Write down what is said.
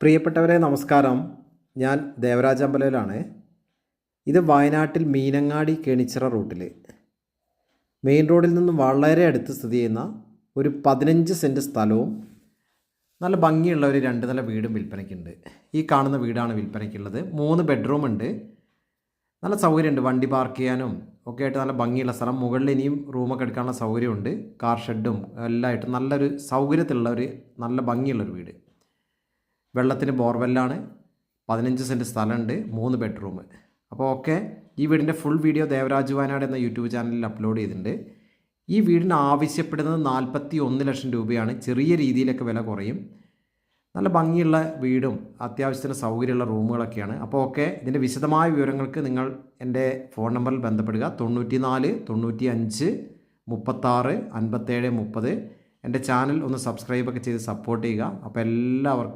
പ്രിയപ്പെട്ടവരെ നമസ്കാരം. ഞാൻ ദേവരാജ് അമ്പലയിലാണ്. ഇത് വയനാട്ടിൽ മീനങ്ങാടി കേണിച്ചിറ റൂട്ടിൽ മെയിൻ റോഡിൽ നിന്നും വളരെ അടുത്ത് സ്ഥിതി ചെയ്യുന്ന ഒരു 15 സെൻറ്റ് സ്ഥലവും നല്ല ഭംഗിയുള്ള ഒരു 2 നില വീടും വിൽപ്പനയ്ക്കുണ്ട്. ഈ കാണുന്ന വീടാണ് വിൽപ്പനയ്ക്കുള്ളത്. 3 ബെഡ്റൂം ഉണ്ട്. നല്ല സൗകര്യമുണ്ട്, വണ്ടി പാർക്ക് ചെയ്യാനും ഒക്കെ ആയിട്ട് നല്ല ഭംഗിയുള്ള സ്ഥലം. മുകളിൽ ഇനിയും റൂമൊക്കെ എടുക്കാനുള്ള സൗകര്യമുണ്ട്. കാർ ഷെഡും എല്ലാം ആയിട്ട് നല്ലൊരു സൗകര്യത്തിലുള്ള ഒരു നല്ല ഭംഗിയുള്ളൊരു വീട്. വെള്ളത്തിന് ബോർവെല്ലാണ്. 15 സെൻറ്റ് സ്ഥലമുണ്ട്, 3 ബെഡ്റൂം. അപ്പോൾ ഓക്കെ, ഈ വീടിൻ്റെ ഫുൾ വീഡിയോ ദേവരാജ് വയനാട് എന്ന യൂട്യൂബ് ചാനലിൽ അപ്ലോഡ് ചെയ്തിട്ടുണ്ട്. ഈ വീടിന് ആവശ്യപ്പെടുന്നത് 41 ലക്ഷം രൂപയാണ്. ചെറിയ രീതിയിലൊക്കെ വില കുറയും. നല്ല ഭംഗിയുള്ള വീടും അത്യാവശ്യത്തിന് സൗകര്യമുള്ള റൂമുകളൊക്കെയാണ്. അപ്പോൾ ഓക്കെ, ഇതിൻ്റെ വിശദമായ വിവരങ്ങൾക്ക് നിങ്ങൾ എൻ്റെ ഫോൺ നമ്പറിൽ ബന്ധപ്പെടുക. 94 95 36 57 30. എൻ്റെ ചാനൽ ഒന്ന് സബ്സ്ക്രൈബൊക്കെ ചെയ്ത് സപ്പോർട്ട് ചെയ്യുക. അപ്പോൾ എല്ലാവർക്കും